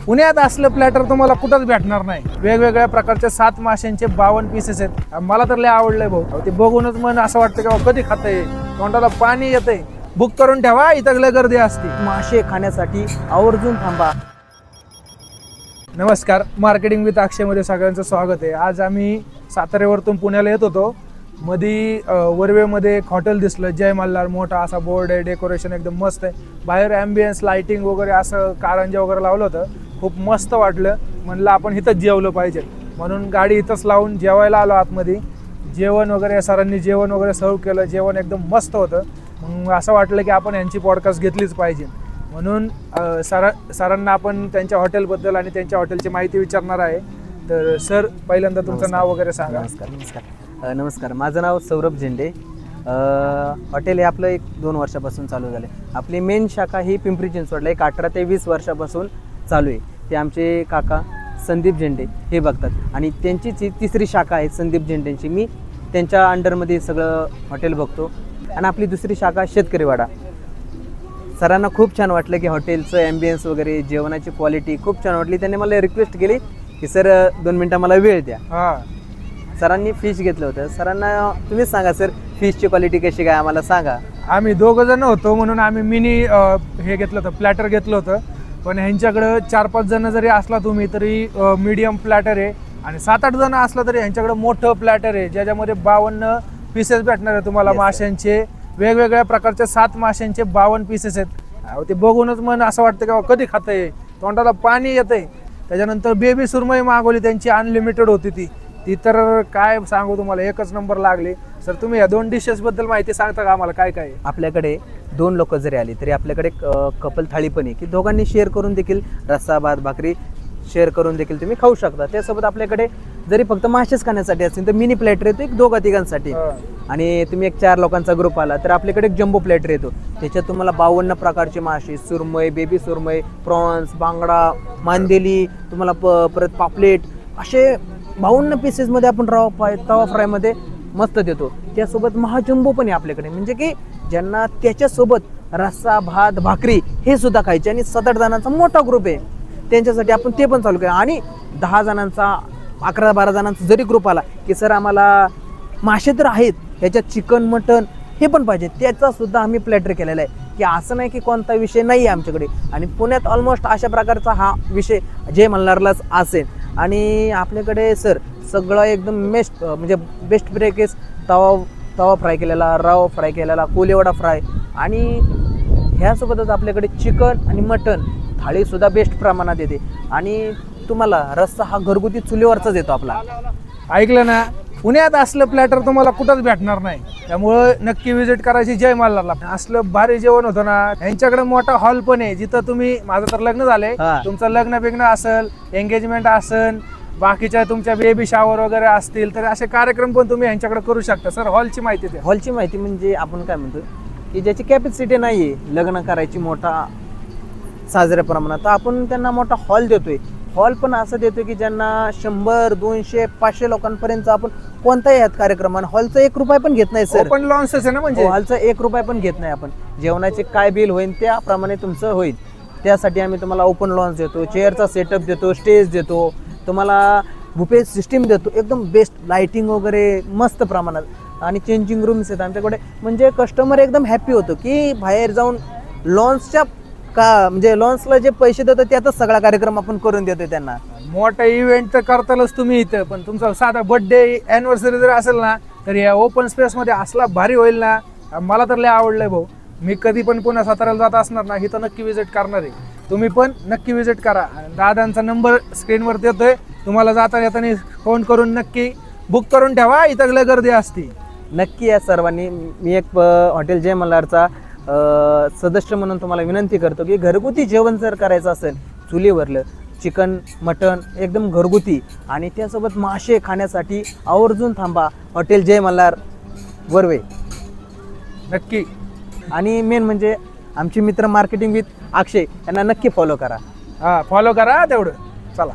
पुण्यात असलं प्लॅटर तुम्हाला कुठंच भेटणार नाही। वेगवेगळ्या प्रकारचे 7 माशांचे 52 पीसेस आहेत। मला तर लय आवडलंय भाऊ, ते बघूनच मन असं वाटतं की कधी खातंय, तोंडाला पाणी येतंय। बुक करून ठेवा, इथं लय गर्दी असते। मासे खाण्यासाठी आवर्जून थांबा। नमस्कार, मार्केटिंग विथ अक्षयमध्ये सगळ्यांचं स्वागत आहे। आज आम्ही साताऱ्यावरून पुण्याला येत होतो। मधी वर्वेमध्ये एक हॉटेल दिसलं, जय मल्हार, मोठा असा बोर्ड आहे, डेकोरेशन एकदम मस्त आहे। बाहेर ॲम्बियन्स लाइटिंग वगैरे असं कारंजा वगैरे लावलं होतं, खूप मस्त वाटलं। म्हणलं आपण इथंच जेवलं पाहिजे, म्हणून गाडी इथंच लावून जेवायला आलो आतमध्ये। जेवण वगैरे सरांनी जेवण वगैरे सर्व केलं, जेवण एकदम मस्त होतं। मग असं वाटलं की आपण यांची पॉडकास्ट घेतलीच पाहिजे, म्हणून सरांना आपण त्यांच्या हॉटेलबद्दल आणि त्यांच्या हॉटेलची माहिती विचारणार आहे। तर सर, पहिल्यांदा तुमचं नाव वगैरे सांगा। नमस्कार, माझं नाव सौरभ झेंडे। हॉटेल हे आपलं 1-2 वर्षापासून चालू झालं आहे। आपली मेन शाखा ही पिंपरी चिंचवडला 18 ते 20 वर्षापासून चालू आहे। ते आमचे काका संदीप झेंडे हे बघतात आणि त्यांची तिसरी शाखा आहे संदीप झेंडेंची। मी त्यांच्या अंडरमध्ये सगळं हॉटेल बघतो। आणि आपली दुसरी शाखा शेतकरीवाडा। सरांना खूप छान वाटलं की हॉटेलचं ॲम्बियन्स वगैरे, जेवणाची क्वालिटी खूप छान वाटली। त्यांनी मला रिक्वेस्ट केली की सर 2 मिनटं मला वेळ द्या। सरांनी फिश घेतलं होतं। सरांना तुम्हीच सांगा सर, फिशची क्वालिटी कशी काय आम्हाला सांगा। आम्ही 2 जण होतो, म्हणून आम्ही मिनी हे घेतलं होतं, प्लॅटर घेतलं होतं। पण ह्यांच्याकडं 4-5 जण जरी असला तुम्ही तरी मीडियम प्लॅटर आहे, आणि 7-8 जण असलं तरी ह्यांच्याकडं मोठं प्लॅटर आहे, ज्याच्यामध्ये 52 पीसेस भेटणार आहे तुम्हाला। माशांचे वेगवेगळ्या प्रकारचे 7 माशांचे 52 पीसेस आहेत। ते बघूनच मन असं वाटतं की कधी खातंय, तोंडाला पाणी येतंय। त्याच्यानंतर बेबी सुरमई मागवली, त्यांची अनलिमिटेड होती ती तर काय सांगू तुम्हाला, एकच नंबर लागली। सर, तुम्ही या 2 डिशेस बद्दल माहिती सांगता का आम्हाला, काय काय? आपल्याकडे 2 लोक जरी आली तरी आपल्याकडे कपल थाळी पण आहे की दोघांनी शेअर करून देखील रस्सा भात भाकरी शेअर करून देखील तुम्ही खाऊ शकता। त्यासोबत आपल्याकडे जरी फक्त मासेच खाण्यासाठी असतील तर मिनी प्लेटर येतो एक 2-3 आणि तुम्ही एक 4 लोकांचा ग्रुप आला तर आपल्याकडे एक जम्बो प्लेटर येतो। त्याच्यात तुम्हाला 52 प्रकारचे मासे, सुरमई, बेबी सुरमई, प्रॉन्स, बांगडा, मांदेली, तुम्हाला परत पापलेट, असे 52 पीसेसमध्ये आपण तवा फ्रायमध्ये मस्त देतो। त्यासोबत महाजम्बो पण आहे आपल्याकडे, म्हणजे की ज्यांना त्याच्यासोबत रस्सा भात भाकरी हे सुद्धा खायचे। आणि 7-8 जणांचा मोठा ग्रुप आहे, त्यांच्यासाठी आपण ते पण चालू केलं। आणि 10 जणांचा 11-12 जणांचा जरी ग्रुप आला की सर आम्हाला मासे तर आहेत, ह्याच्यात चिकन मटन हे पण पाहिजे, त्याचा सुद्धा आम्ही प्लॅटर केलेला आहे। की असं नाही की कोणता विषय नाही आहे आमच्याकडे। आणि पुण्यात ऑलमोस्ट अशा प्रकारचा हा विषय जय मल्हारलाच असेल। आणि आपल्याकडे सर सगळं एकदम म्हणजे बेस्ट ब्रेकेस, तवा फ्राय केलेला, रवा फ्राय केलेला, कोलेवडा फ्राय, आणि ह्यासोबतच आपल्याकडे चिकन आणि मटन थाळीसुद्धा बेस्ट प्रमाणात येते। आणि तुम्हाला रस्सा हा घरगुती चुलीवरचाच येतो आपला। ऐकलं ना, पुण्यात असलं प्लॅटर तुम्हाला कुठंच भेटणार नाही, त्यामुळं नक्की विजिट करायची जय मल्हारला। असलं भारी जेवण होतं ना। यांच्याकडे मोठा हॉल पण आहे, जिथं तुम्ही, माझं तर लग्न झालंय, तुमचं लग्न बिग्न असेल, एंगेजमेंट असेल, बाकीच्या तुमच्या बेबी शावर वगैरे असतील तर असे कार्यक्रम पण तुम्ही यांच्याकडे करू शकता। सर, हॉलची माहिती द्या। हॉलची माहिती म्हणजे आपण काय म्हणतो की ज्याची कॅपॅसिटी नाही आहे लग्न करायची मोठा साजऱ्या प्रमाणात, तर आपण त्यांना मोठा हॉल देतोय। हॉल पण असं देतोय की ज्यांना 100, 200, 500 लोकांपर्यंत आपण कोणताही ह्यात कार्यक्रम, हॉलचा 1 रुपया पण घेत नाही सर। पण लॉन्सेस आहे ना, म्हणजे हॉलचा 1 रुपया पण घेत नाही आपण। जेवणाचे काय बिल होईल त्याप्रमाणे तुमचं होईल, त्यासाठी आम्ही तुम्हाला ओपन लॉन्स देतो, चेअरचा सेटअप देतो, स्टेज देतो, तुम्हाला बुफे सिस्टीम देतो, एकदम बेस्ट लाइटिंग वगैरे मस्त प्रमाणात, आणि चेंजिंग रूम्स आहेत आमच्याकडे। म्हणजे कस्टमर एकदम हॅप्पी होतो की बाहेर जाऊन लॉन्सच्या म्हणजे लॉन्सला जे पैसे देतो त्यातच सगळा कार्यक्रम आपण करून देतो त्यांना। मोठा इव्हेंट तर करतालच तुम्ही इथं, पण तुमचा साधा बर्थडे अॅनिव्हर्सरी जर असेल ना, तर या ओपन स्पेसमध्ये असला भारी होईल ना। मला तर लय आवडलंय भाऊ, मी कधी पण पुन्हा साताऱ्याला जात असणार ना, इथं नक्की विजिट करणार आहे। तुम्ही पण नक्की विजिट करा। दादांचा नंबर स्क्रीनवर देतोय, तुम्हाला जाता येताना फोन करून नक्की बुक करून ठेवा, इथं लय गर्दी असते। नक्की या सर्वांनी। मी एक हॉटेल जय मल्हारचा सदस्य म्हणून तुम्हाला विनंती करतो की घरगुती जेवण जर करायचं असेल, चुलीवरलं चिकन मटन एकदम घरगुती, आणि त्यासोबत मासे खाण्यासाठी आवर्जून थांबा हॉटेल जय मल्हार वर्वे। नक्की। आणि मेन म्हणजे आमचे मित्र मार्केटिंग विथ अक्षय यांना नक्की फॉलो करा। फॉलो करा तेवढं, चला।